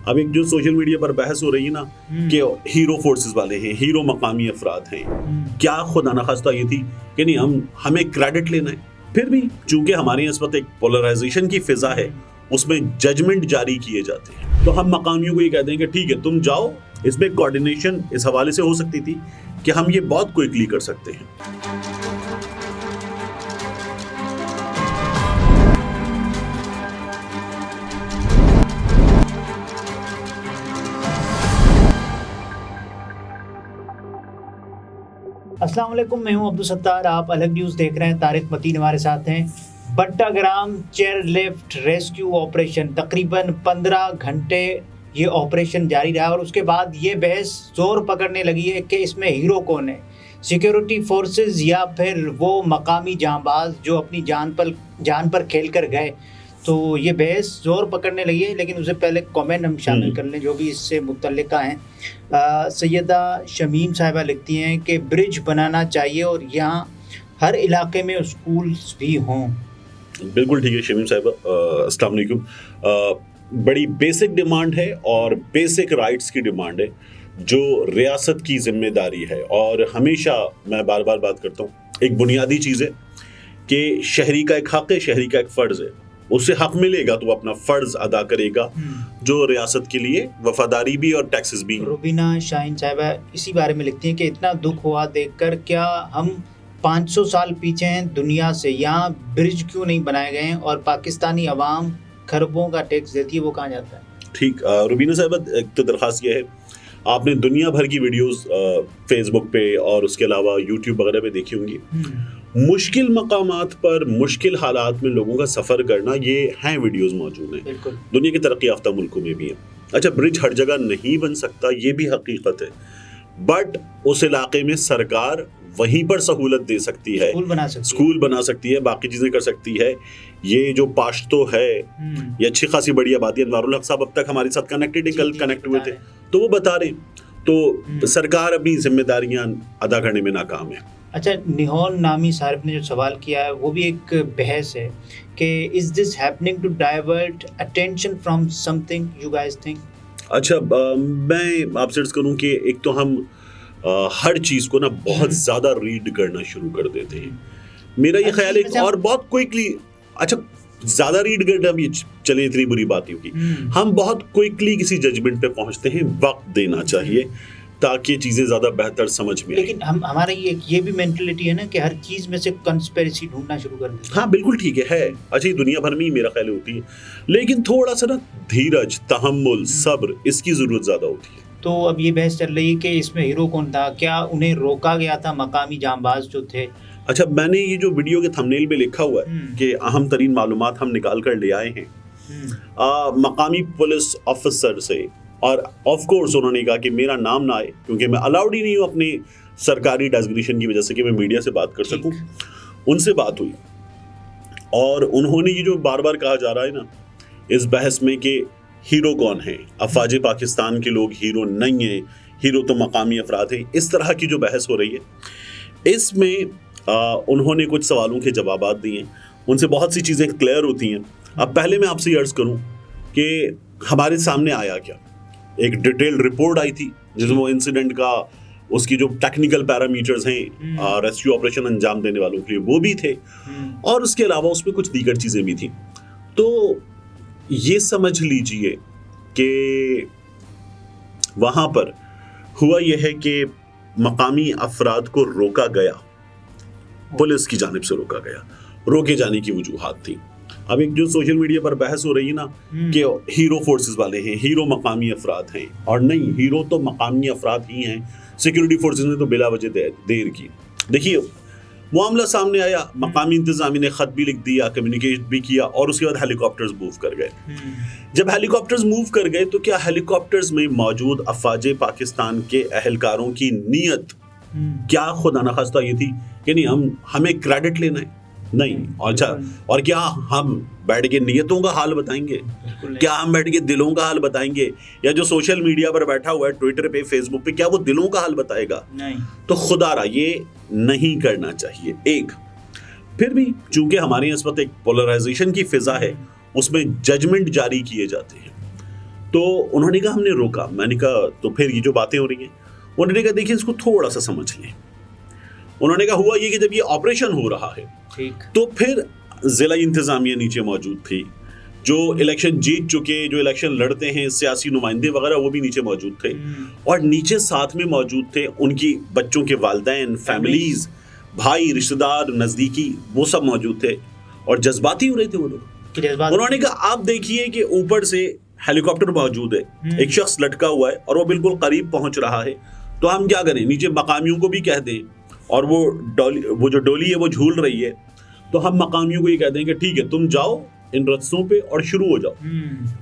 اب ایک جو سوشل میڈیا پر بحث ہو رہی ہے نا کہ ہیرو فورسز والے ہیں, ہیرو مقامی افراد ہیں, کیا خدا نخواستہ یہ تھی کہ نہیں ہمیں کریڈٹ لینا ہے. پھر بھی چونکہ ہمارے اس وقت ایک پولرائزیشن کی فضا ہے, اس میں ججمنٹ جاری کیے جاتے ہیں, تو ہم مقامیوں کو یہ کہتے ہیں کہ ٹھیک ہے تم جاؤ. اس میں کوارڈینیشن اس حوالے سے ہو سکتی تھی کہ ہم یہ بہت کوئکلی کر سکتے ہیں. السلام علیکم, میں ہوں عبدالستار, آپ الگ نیوز دیکھ رہے ہیں. طارق متین ہمارے ساتھ ہیں. Battagram chair lift rescue operation تقریباً 15 گھنٹے یہ آپریشن جاری رہا, اور اس کے بعد یہ بحث زور پکڑنے لگی ہے کہ اس میں ہیرو کون ہے, سیکیورٹی فورسز یا پھر وہ مقامی جانباز جو اپنی جان پر کھیل کر گئے. تو یہ بحث زور پکڑنے لگی ہے, لیکن اس سے پہلے کومنٹ ہم شامل کر لیں جو بھی اس سے متعلقہ ہیں. سیدہ شمیم صاحبہ لکھتی ہیں کہ برج بنانا چاہیے اور یہاں ہر علاقے میں اسکولز بھی ہوں. بالکل ٹھیک ہے شمیم صاحبہ, السلام علیکم. بڑی بیسک ڈیمانڈ ہے اور بیسک رائٹس کی ڈیمانڈ ہے جو ریاست کی ذمہ داری ہے, اور ہمیشہ میں بار بار بات کرتا ہوں, ایک بنیادی چیز ہے کہ شہری کا ایک حق ہے, شہری کا ایک فرض ہے. اسے حق ملے گا تو وہ اپنا فرض ادا کرے گا, جو ریاست کے لیے وفاداری بھی اور ٹیکسز بھی. روبینہ شاہین صاحبہ اسی بارے میں لکھتی ہیں کہ اتنا دکھ ہوا دیکھ کر, کیا ہم 500 سال پیچھے ہیں دنیا سے؟ یہاں برج کیوں نہیں بنائے گئے ہیں, اور پاکستانی عوام کھربوں کا ٹیکس دیتی ہے, وہ کہاں جاتا ہے؟ ٹھیک, روبینہ صاحبہ ایک تو درخواست یہ ہے, آپ نے دنیا بھر کی ویڈیوز فیس بک پہ اور اس کے علاوہ یوٹیوب وغیرہ پہ دیکھی ہوں گی. مشکل مقامات پر مشکل حالات میں لوگوں کا سفر کرنا, یہ ہیں ویڈیوز موجود ہیں, دنیا کے ترقی یافتہ ملکوں میں بھی ہیں. اچھا, برج ہر جگہ نہیں بن سکتا, یہ بھی حقیقت ہے, بٹ اس علاقے میں سرکار وہیں پر سہولت دے سکتی ہے, اسکول بنا سکتی ہے, باقی چیزیں کر سکتی ہے. یہ جو پاشتو ہے, یہ اچھی خاصی بڑی آبادی ہے. انوار الحق صاحب اب تک ہمارے ساتھ کنیکٹڈ ہیں, کل کنیکٹ ہوئے تھے, تو وہ بتا رہے ہیں. تو سرکار اپنی ذمہ داریاں ادا کرنے میں ناکام ہے. اچھا, نیہول نامی صارف نے جو سوال کیا ہے وہ بھی ایک بحث ہے کہ is this happening to divert attention from something you guys think؟ اچھا, میں آپ سے عرض کروں کہ ایک تو ہم ہر چیز کو نا بہت زیادہ ریڈ کرنا شروع کر دیتے ہیں. میرا یہ خیال ہے, اور بہت کوئکلی, اچھا زیادہ ریڈ کرنا بھی چلے اتنی بری بات نہیں ہوگی, ہم بہت کوئکلی کسی ججمنٹ پہ پہنچتے ہیں. وقت دینا چاہیے تاکہ چیزیں زیادہ بہتر سمجھ میں آئیں. لیکن ہمارا یہ بھی مینٹلٹی ہے نا کہ ہر چیز میں سے کنسپیریسی ڈھونڈنا شروع کر دیں. ہاں بالکل ٹھیک ہے. اچھا, یہ دنیا بھر میں ہی میرا خیال ہوتی ہے, لیکن تھوڑا سا نا دھیرج, تحمل, صبر, اس کی ضرورت زیادہ ہوتی ہے. تو اب یہ بحث چل رہی ہے کہ اس میں ہیرو کون تھا, کیا انہیں روکا گیا تھا مقامی جانباز جو تھے؟ اچھا, میں نے یہ جو ویڈیو کے تھمبنیل میں لکھا ہوا ہے کہ اہم ترین معلومات ہم نکال کر لے آئے ہیں مقامی پولیس آفیسر سے, اور آف کورس انہوں نے کہا کہ میرا نام نہ آئے کیونکہ میں الاؤڈ ہی نہیں ہوں اپنی سرکاری ڈیزگنیشن کی وجہ سے کہ میں میڈیا سے بات کر سکوں. ان سے بات ہوئی, اور انہوں نے یہ جو بار بار کہا جا رہا ہے نا اس بحث میں کہ ہیرو کون ہیں, افواج پاکستان کے لوگ ہیرو نہیں ہیں, ہیرو تو مقامی افراد ہیں, اس طرح کی جو بحث ہو رہی ہے, اس میں انہوں نے کچھ سوالوں کے جوابات دیے ہیں. ان سے بہت سی چیزیں کلیئر ہوتی ہیں. اب پہلے میں آپ سے یہ عرض کروں کہ ہمارے سامنے آیا کیا. ایک ڈیٹیل رپورٹ آئی تھی جس میں وہ انسیڈنٹ کا, اس کی جو ٹیکنیکل پیرامیٹرز ہیں ریسکیو آپریشن انجام دینے والوں کے لیے وہ بھی تھے, اور اس کے علاوہ اس میں کچھ دیگر چیزیں بھی تھیں. تو یہ سمجھ لیجئے کہ وہاں پر ہوا یہ ہے کہ مقامی افراد کو روکا گیا, پولیس کی جانب سے روکا گیا, روکے جانے کی وجوہات تھیں. اب ایک جو سوشل میڈیا پر بحث ہو رہی ہے نا کہ ہیرو فورسز والے ہیں, ہیرو مقامی افراد ہیں, اور نہیں, ہیرو تو مقامی افراد ہی ہیں. سیکیورٹی فورسز نے تو بلا وجہ دیر کی. دیکھیے, معاملہ سامنے آیا, مقامی انتظامیہ نے خط بھی لکھ دیا, کمیونیکیٹ بھی کیا, اور اس کے بعد ہیلی کاپٹرز موو کر گئے. جب ہیلی کاپٹرز موو کر گئے تو کیا ہیلی کاپٹرز میں موجود افواج پاکستان کے اہلکاروں کی نیت کیا خدا نخواستہ یہ تھی کہ نہیں ہمیں کریڈٹ لینا ہے؟ نہیں. اور کیا ہم بیٹھ کے نیتوں کا حال بتائیں گے؟ کیا ہم بیٹھ کے دلوں کا حال بتائیں گے؟ یا جو سوشل میڈیا پر بیٹھا ہوا ہے, ٹویٹر پہ, فیس بک پہ, کیا وہ دلوں کا حال بتائے گا؟ نہیں. تو خدا را یہ نہیں کرنا چاہیے. ایک پھر بھی چونکہ ہمارے اس وقت ایک پولرائزیشن کی فضا ہے, اس میں ججمنٹ جاری کیے جاتے ہیں, تو انہوں نے کہا ہم نے روکا. میں نے کہا تو پھر یہ جو باتیں ہو رہی ہیں, انہوں نے کہا دیکھیں اس کو تھوڑا سا سمجھ لیں. انہوں نے کہا ہوا یہ کہ جب یہ آپریشن ہو رہا ہے تو پھر ضلع انتظامیہ نیچے موجود تھی, جو الیکشن جیت چکے, جو الیکشن لڑتے ہیں سیاسی نمائندے وغیرہ وہ بھی نیچے موجود تھے, اور نیچے ساتھ میں موجود تھے ان کی بچوں کے والدین, فیملیز, بھائی, رشتہ دار, نزدیکی, وہ سب موجود تھے اور جذباتی ہو رہے تھے وہ لوگ. انہوں نے کہا آپ دیکھیے کہ اوپر سے ہیلی کاپٹر موجود ہے, ایک شخص لٹکا ہوا ہے اور وہ بالکل قریب پہنچ رہا ہے, تو ہم کیا کریں, نیچے مقامیوں کو بھی کہہ دیں, اور وہ جو ڈولی ہے وہ جھول رہی ہے, تو ہم مقامیوں کو یہ کہہ دیں کہ ٹھیک ہے تم جاؤ ان رستوں پہ اور شروع ہو جاؤ.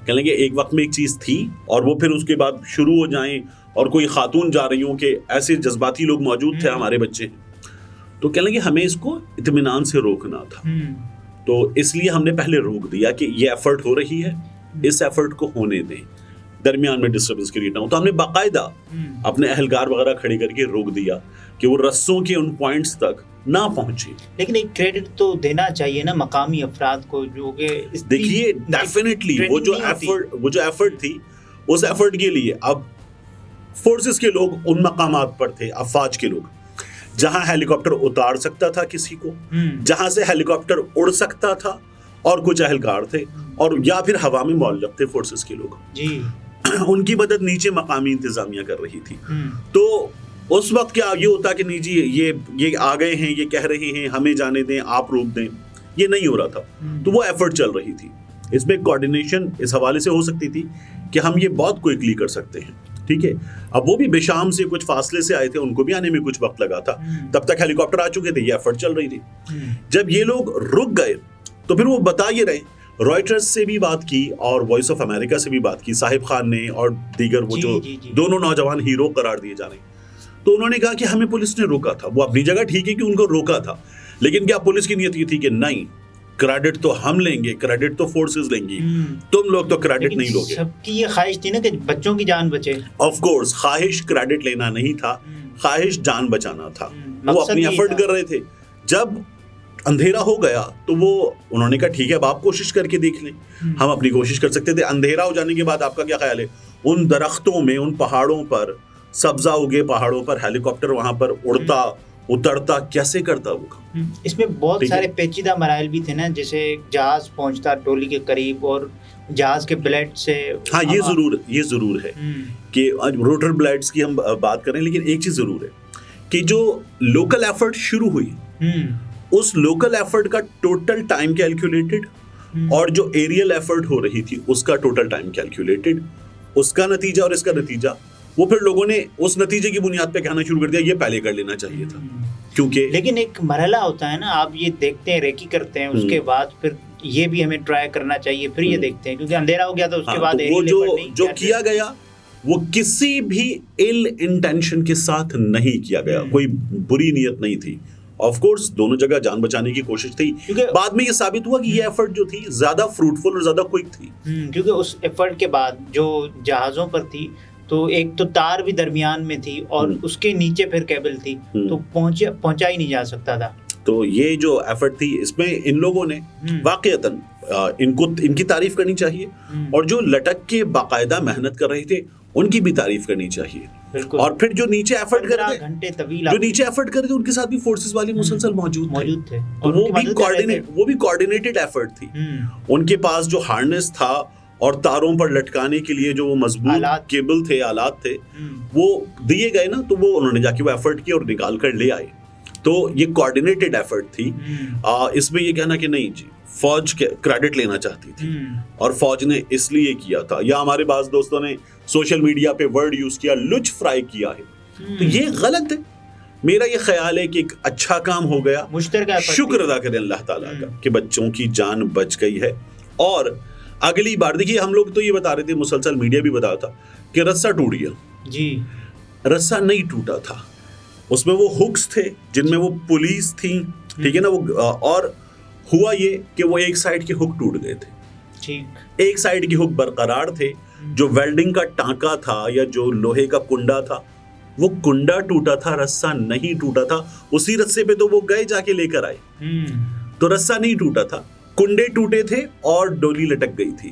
کہہ لیں گے ایک وقت میں ایک چیز تھی اور وہ پھر اس کے بعد شروع ہو جائیں, اور کوئی خاتون جا رہی ہوں کہ ایسے جذباتی لوگ موجود تھے, ہمارے بچے, تو کہہ لیں گے ہمیں اس کو اطمینان سے روکنا تھا. تو اس لیے ہم نے پہلے روک دیا کہ یہ ایفرٹ ہو رہی ہے, اس ایفرٹ کو ہونے دیں, درمیان میں ڈسٹربنس کریٹ نہ ہو. تو ہم نے باقاعدہ اپنے اہلکار وغیرہ کھڑے کر کے روک دیا کہ وہ رستوں کے ان پوائنٹس تک نہ پہنچے. لیکن ایک کریڈٹ تو دینا چاہیے نا مقامی افراد کو, جو کہ دیکھیے ڈیفینیٹلی وہ جو ایفرٹ تھی, اس ایفرٹ کے لیے اب فورسز کے لوگ ان مقامات پر تھے, افواج کے لوگ, جہاں ہیلی کاپٹر اتار سکتا تھا کسی کو, جہاں سے ہیلی کاپٹر اڑ سکتا تھا, اور کچھ اہلکار تھے, اور یا پھر ہوا میں معلق تھے فورسز کے لوگ, ان کی مدد نیچے مقامی انتظامیہ کر رہی تھی. تو اس وقت کیا یہ ہوتا کہ نہیں جی یہ آ گئے ہیں, یہ کہہ رہے ہیں ہمیں جانے دیں, آپ روک دیں, یہ نہیں ہو رہا تھا. تو وہ ایفرٹ چل رہی تھی, اس میں کوارڈینیشن اس حوالے سے ہو سکتی تھی کہ ہم یہ بہت کوئکلی کر سکتے ہیں. ٹھیک ہے, اب وہ بھی بشام سے کچھ فاصلے سے آئے تھے, ان کو بھی آنے میں کچھ وقت لگا تھا, تب تک ہیلی کاپٹر آ چکے تھے, یہ ایفرٹ چل رہی تھی. جب یہ لوگ رک گئے تو پھر وہ بتا یہ رہے, رائٹرز سے بھی بات کی اور وائس آف امریکہ سے بھی بات کی, صاحب خان نے اور دیگر وہ جو دونوں نوجوان ہیرو قرار دیے جا رہے ہیں, تو انہوں نے کہا کہ ہمیں پولیس نے روکا تھا. وہ اپنی جگہ ٹھیک ہے کہ ان کو روکا تھا, لیکن کیا پولیس کی نیت یہ تھی کہ نہیں, کریڈٹ تو ہم لیں گے, کریڈٹ تو فورسز لیں گی, تم لوگ تو کریڈٹ نہیں لوگے. سب کی یہ خواہش تھی نا کہ بچوں کی جان بچے. آف کورس خواہش کریڈٹ لینا نہیں تھا, خواہش جان بچانا تھا. وہ اپنی ایفرٹ کر رہے تھے. جب اندھیرا ہو گیا تو وہ انہوں نے کہا ٹھیک ہے اب آپ کوشش کر کے دیکھ لیں, ہم اپنی کوشش کر سکتے تھے. اندھیرا ہو جانے کے بعد آپ کا کیا خیال ہے, ان درختوں میں, ان پہاڑوں پر, سبزہ اگے پہاڑوں پر ہیلی کاپٹر وہاں پر اڑتا اترتا کیسے کرتا وہ کام؟ اس میں بہت سارے پیچیدہ مراحل بھی تھے نا, جیسے جہاز پہنچتا ڈولی کے قریب اور جہاز کے بلیڈ سے. ہاں یہ ضرور ہے کہ روٹر بلیڈز کی ہم بات کریں, لیکن ایک چیز ضرور ہے کہ جو لوکل ایفرٹ شروع ہوئی, اس لوکل ایفرٹ کا ٹوٹل ٹائم کیلکولیٹڈ, اور جو ایریل ایفرٹ ہو رہی تھی اس کا ٹوٹل ٹائم کیلکولیٹڈ, اس کا نتیجہ اور اس کا نتیجہ, وہ پھر لوگوں نے اس نتیجے کی بنیاد پہ کہنا شروع کر دیا یہ پہلے کر لینا چاہیے تھا. کیونکہ لیکن ایک مرحلہ ہوتا ہے نا, آپ یہ دیکھتے ہیں, ریکی کرتے ہیں, اس کے بعد پھر یہ بھی ہمیں ٹرائی کرنا چاہیے, پھر یہ دیکھتے ہیں, کیونکہ اندھیرا ہو گیا تو اس کے بعد وہ جو کیا گیا وہ کسی بھی ال انٹینشن کے ساتھ نہیں کیا گیا, کوئی بری نیت نہیں تھی. آف کورس دونوں جگہ جان بچانے کی کوشش تھی, بعد میں یہ ثابت ہوا کہ یہ ایفرٹ جو تھی زیادہ فروٹفل اور زیادہ کوئک تھی. کیونکہ اس ایفرٹ کے بعد جو جہازوں پر تھی تو ایک تو تار بھی درمیان میں تھی اور اس کے نیچے پھر کیبل تھی, تو پہنچا ہی نہیں جا سکتا تھا. تو یہ جو ایفرٹ تھی اس میں ان لوگوں نے واقعتاً ان کی تعریف کرنی چاہیے, اور جو لٹک کے باقاعدہ محنت کر رہے تھے ان کی بھی تعریف کرنی چاہیے. اور پھر جو نیچے ایفرٹ کر رہے ان کے ساتھ بھی فورسز والی مسلسل موجود تھے, وہ بھی کوارڈینیٹڈ ایفرٹ تھی. ان کے پاس جو ہارنس تھا اور تاروں پر لٹکانے کے لیے جو وہ مضبوط کیبل تھے, آلات تھے, وہ دیے گئے نا, تو وہ انہوں نے جا کے وہ ایفرٹ کیا اور نکال کر لے آئے. تو یہ کوارڈینیٹڈ ایفرٹ تھی. اس میں یہ کہنا کہ نہیں جی فوج کریڈٹ لینا چاہتی تھی اور فوج نے اس لیے کیا تھا, یا ہمارے بعض دوستوں نے سوشل میڈیا پہ ورڈ یوز کیا لچ فرائی کیا ہے, تو یہ غلط ہے. میرا یہ خیال ہے کہ ایک اچھا کام ہو گیا, شکر ادا کریں اللہ تعالیٰ کا کہ بچوں کی جان بچ گئی ہے. اور اگلی بار دیکھیے ہم لوگ تو یہ بتا رہے تھے, مسلسل میڈیا بھی بتا تھا کہ رسہ ٹوٹ گیا. جی رسہ نہیں ٹوٹا تھا, اس میں وہ ہکس تھے جن میں وہ پولیس تھی, ٹھیک ہے نا, وہ اور ہوا یہ کہ وہ ایک سائڈ کے ہک ٹوٹ گئے تھے, ایک سائڈ کی ہک برقرار تھے. جو ویلڈنگ کا ٹانکا تھا یا جو لوہے کا کنڈا تھا وہ کنڈا ٹوٹا تھا, رسہ نہیں ٹوٹا تھا. اسی رسے پہ تو وہ گئے جا کے لے کر آئے, تو رسہ نہیں ٹوٹا تھا, کنڈے ٹوٹے تھے اور ڈولی لٹک گئی تھی.